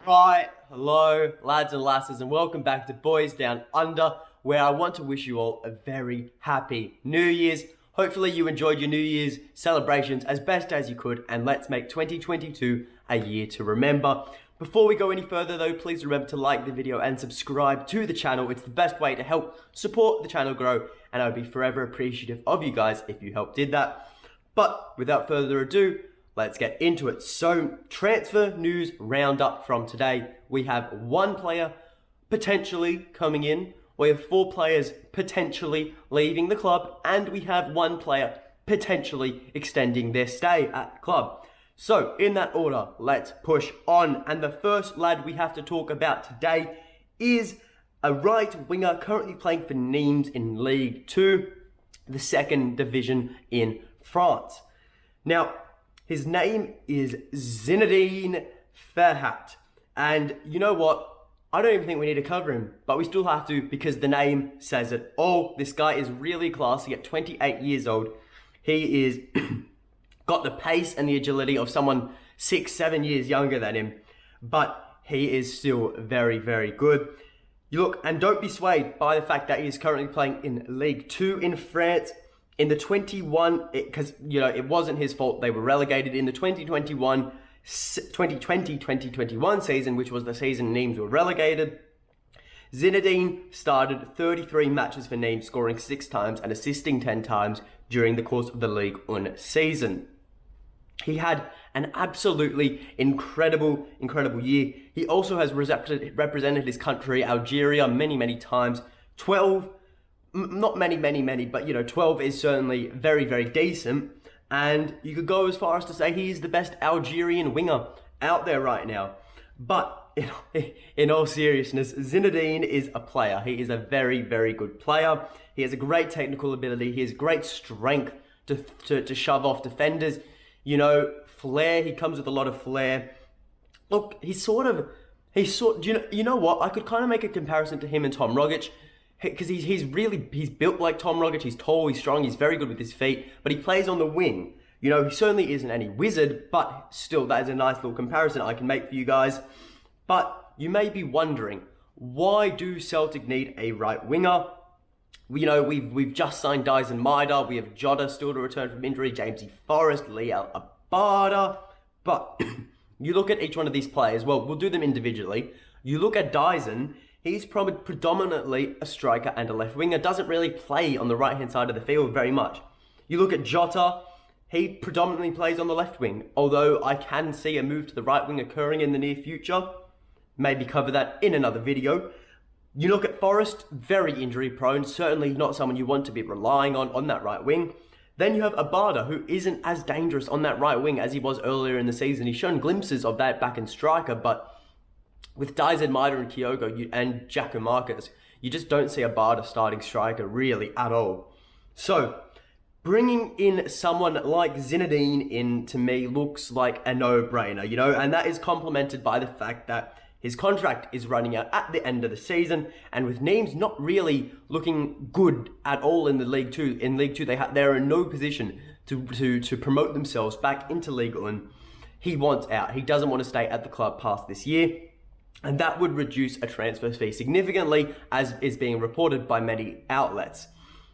Right, hello lads and lasses, and welcome back to Boys Down Under, where I want to wish you all a very happy New Year's. Hopefully you enjoyed your New Year's celebrations as best as you could, and let's make 2022 a year to remember. Before we go any further though, please remember to like the video and subscribe to the channel. It's the best way to help support the channel grow, and I would be forever appreciative of you guys if you did that. But without further ado, let's get into it. So, transfer news roundup from today. We have one player potentially coming in. We have 4 players potentially leaving the club. And we have 1 player potentially extending their stay at the club. So, in that order, let's push on. And the first lad we have to talk about today is a right winger currently playing for Nimes in League 2, the second division in France. Now, his name is Zinedine Ferhat. And you know what? I don't even think we need to cover him, but we still have to because the name says it all. This guy is really classy at 28 years old. He is got the pace and the agility of someone 6-7 years younger than him, but he is still very, very good. You look, and don't be swayed by the fact that he is currently playing in League 2 in France. In the because it wasn't his fault, they were relegated in the 2020-2021 season, which was the season Nimes were relegated. Zinedine started 33 matches for Nimes, scoring 6 times and assisting 10 times during the course of the Ligue 1 season. He had an absolutely incredible year. He also has represented his country, Algeria, many times. 12, not many, but 12 is certainly very, very decent. And you could go as far as to say he's the best Algerian winger out there right now. But in all seriousness, Zinedine is a player. He is a very, very good player. He has a great technical ability. He has great strength to shove off defenders. Flair. He comes with a lot of flair. Look, you know what? I could kind of make a comparison to him and Tom Rogic, because he's built like Tom Rogic. He's tall, he's strong, he's very good with his feet, but he plays on the wing. He certainly isn't any wizard, but still, that is a nice little comparison I can make for you guys. But you may be wondering, why do Celtic need a right winger? We've just signed Dyson Maida, we have Jota still to return from injury, Jamesy Forrest, Liel Abada. But you look at each one of these players, well, we'll do them individually. You look at Dyson, he's predominantly a striker and a left winger, doesn't really play on the right-hand side of the field very much. You look at Jota, he predominantly plays on the left wing, although I can see a move to the right wing occurring in the near future. Maybe cover that in another video. You look at Forrest, very injury prone, certainly not someone you want to be relying on that right wing. Then you have Abada, who isn't as dangerous on that right wing as he was earlier in the season. He's shown glimpses of that back in striker, but with Dyson Maida and Kyogo and Giacomarcus, you just don't see Abada starting striker really at all. So, bringing in someone like Zinedine in, to me, looks like a no-brainer, and that is complemented by the fact that his contract is running out at the end of the season, and with Nimes not really looking good at all in the League 2, they're in no position to promote themselves back into League 1. He wants out. He doesn't want to stay at the club past this year. And that would reduce a transfer fee significantly, as is being reported by many outlets.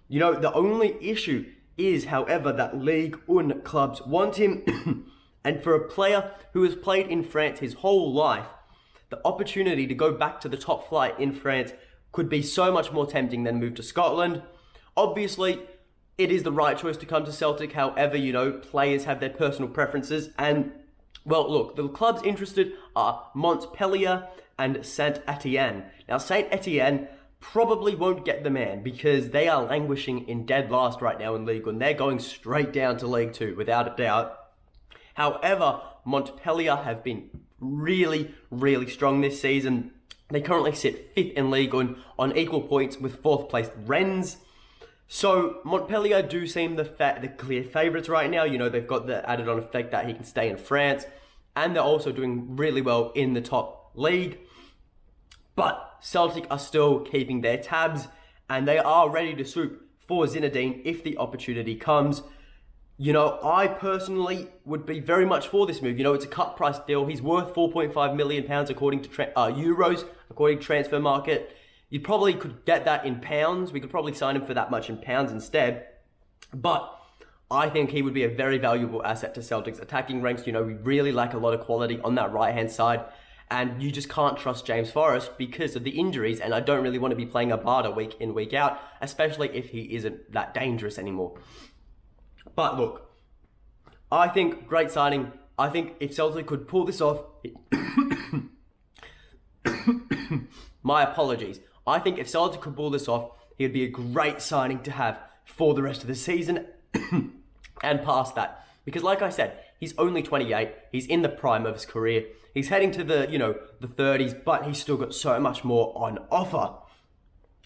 The only issue is, however, that League 1 clubs want him. And for a player who has played in France his whole life, the opportunity to go back to the top flight in France could be so much more tempting than move to Scotland. Obviously, it is the right choice to come to Celtic. However, players have their personal preferences. And, well, look, the clubs interested are Montpellier and Saint-Etienne. Now, Saint-Etienne probably won't get the man because they are languishing in dead last right now in League 1. They're going straight down to League 2, without a doubt. However, Montpellier have been really, really strong this season. They currently sit 5th in League 1 on equal points with 4th placed Rennes. So Montpellier do seem the clear favourites right now. They've got the added on effect that he can stay in France, and they're also doing really well in the top league. But Celtic are still keeping their tabs, and they are ready to swoop for Zinedine if the opportunity comes. I personally would be very much for this move. It's a cut price deal. He's worth £4.5 million according to euros, according to Transfer Market. You probably could get that in pounds. We could probably sign him for that much in pounds instead. But I think he would be a very valuable asset to Celtic's attacking ranks. We really lack a lot of quality on that right-hand side. And you just can't trust James Forrest because of the injuries. And I don't really want to be playing Abada week in, week out, especially if he isn't that dangerous anymore. But look, I think great signing. I think if Celtic could pull this off... My apologies. I think if Celtic could pull this off, he would be a great signing to have for the rest of the season and past that. Because like I said, he's only 28. He's in the prime of his career. He's heading to the 30s, but he's still got so much more on offer.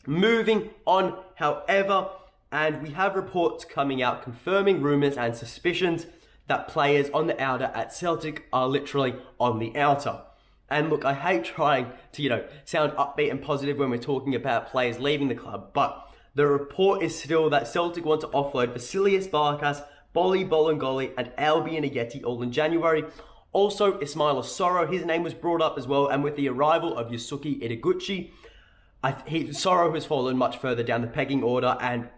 Moving on, however, and we have reports coming out confirming rumours and suspicions that players on the outer at Celtic are literally on the outer. And look, I hate trying to, sound upbeat and positive when we're talking about players leaving the club, but the report is still that Celtic want to offload Vasilias Barkas, Bolly Bolingoli, and Albion Ajeti all in January. Also, Ismail Soro, his name was brought up as well, and with the arrival of Yusuke Ideguchi, Soro has fallen much further down the pegging order, and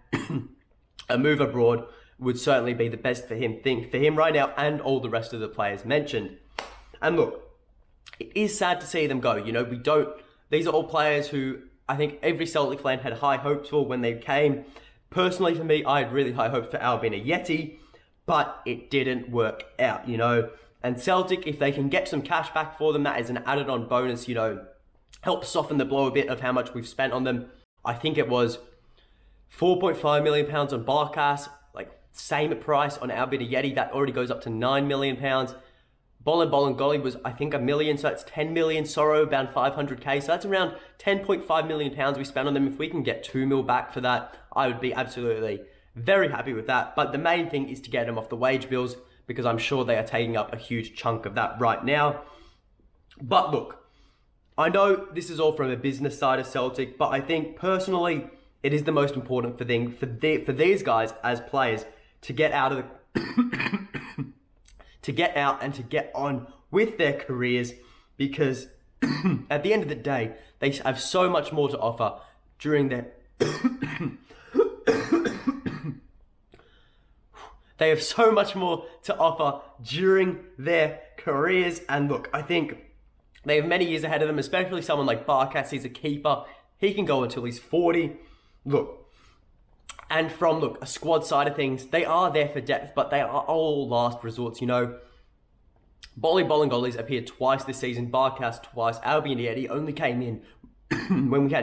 a move abroad would certainly be the best for him right now, and all the rest of the players mentioned. And look, it is sad to see them go. These are all players who I think every Celtic fan had high hopes for when they came. Personally, for me, I had really high hopes for Albion Ajeti, but it didn't work out, And Celtic, if they can get some cash back for them, that is an added on bonus, help soften the blow a bit of how much we've spent on them. I think it was £4.5 million on Barkas, same price on Albion Ajeti, that already goes up to £9 million. Bolingoli was, I think, £1 million, so that's 10 million. Soro, about 500k, so that's around £10.5 million we spent on them. If we can get 2 mil back for that, I would be absolutely very happy with that. But the main thing is to get them off the wage bills, because I'm sure they are taking up a huge chunk of that right now. But look, I know this is all from a business side of Celtic, but I think personally it is the most important thing for these guys as players to get out of the to get out and to get on with their careers, because at the end of the day, they have so much more to offer during their they have so much more to offer during their careers. And look, I think they have many years ahead of them, especially someone like Barkas. He's a keeper. He can go until he's 40. Look, and from a squad side of things, they are there for depth, but they are all last resorts, Bolly Bolingoli's appeared twice this season, Barkas twice. Albion Ajeti only came in when we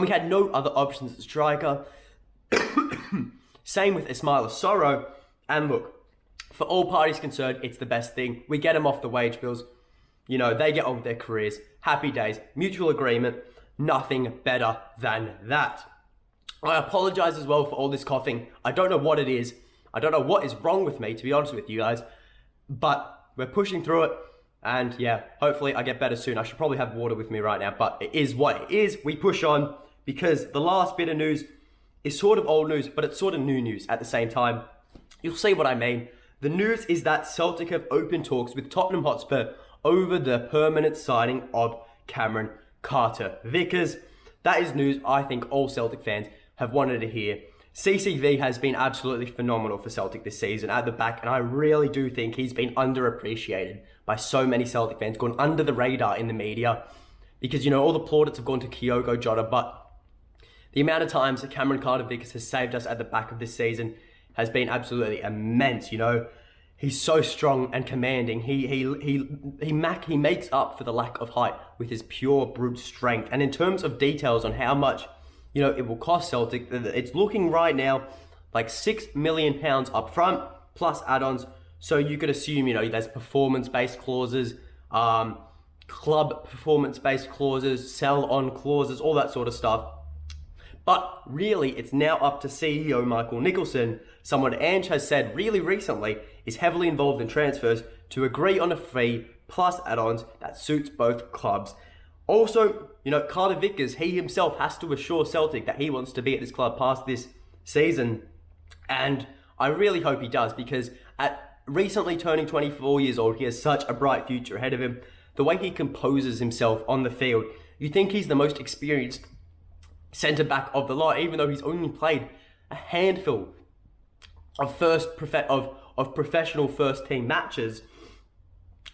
had no other options at striker. Same with Ismail Soro. And look, for all parties concerned, it's the best thing. We get them off the wage bills. They get on with their careers. Happy days. Mutual agreement. Nothing better than that. I apologize as well for all this coughing. I don't know what it is. I don't know what is wrong with me, to be honest with you guys. But we're pushing through it. And yeah, hopefully I get better soon. I should probably have water with me right now. But it is what it is. We push on, because the last bit of news is sort of old news, but it's sort of new news at the same time. You'll see what I mean. The news is that Celtic have opened talks with Tottenham Hotspur over the permanent signing of Cameron Carter-Vickers. That is news I think all Celtic fans have wanted to hear. CCV has been absolutely phenomenal for Celtic this season at the back, and I really do think he's been underappreciated by so many Celtic fans, gone under the radar in the media, because, all the plaudits have gone to Kyogo Jota, but the amount of times that Cameron Carter-Vickers has saved us at the back of this season has been absolutely immense. He's so strong and commanding. He makes up for the lack of height with his pure brute strength. And in terms of details on how much it will cost Celtic, it's looking right now like £6 million up front plus add-ons. So you could assume there's performance-based clauses, club performance-based clauses, sell-on clauses, all that sort of stuff. But really, it's now up to CEO Michael Nicholson, someone Ange has said really recently is heavily involved in transfers, to agree on a fee plus add-ons that suits both clubs. Also, Carter-Vickers, he himself has to assure Celtic that he wants to be at this club past this season. And I really hope he does, because at recently turning 24 years old, he has such a bright future ahead of him. The way he composes himself on the field, you think he's the most experienced centre-back of the lot, even though he's only played a handful of professional first-team matches.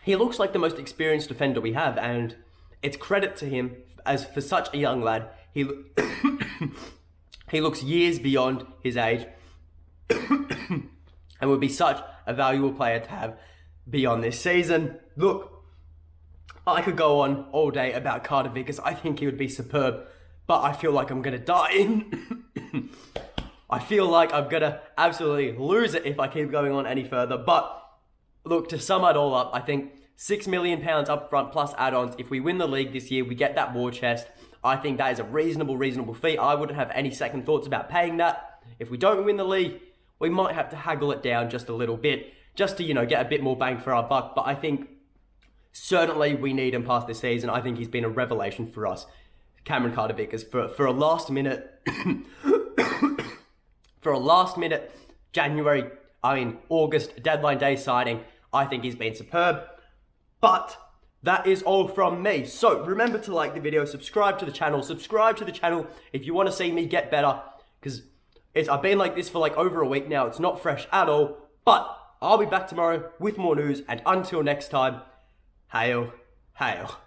He looks like the most experienced defender we have, and it's credit to him, as for such a young lad, he looks years beyond his age and would be such a valuable player to have beyond this season. Look, I could go on all day about Carter-Vickers. I think he would be superb, but I feel like I'm going to die. I feel like I'm going to absolutely lose it if I keep going on any further. But look, to sum it all up, I think £6 million up front plus add-ons. If we win the league this year, we get that war chest. I think that is a reasonable fee. I wouldn't have any second thoughts about paying that. If we don't win the league, we might have to haggle it down just a little bit, just to, get a bit more bang for our buck. But I think certainly we need him past this season. I think he's been a revelation for us, Cameron Carter-Vickers, for a last minute, August deadline day signing. I think he's been superb. But that is all from me. So remember to like the video, subscribe to the channel if you want to see me get better, because I've been like this for like over a week now. It's not fresh at all, but I'll be back tomorrow with more news, and until next time, hail, hail.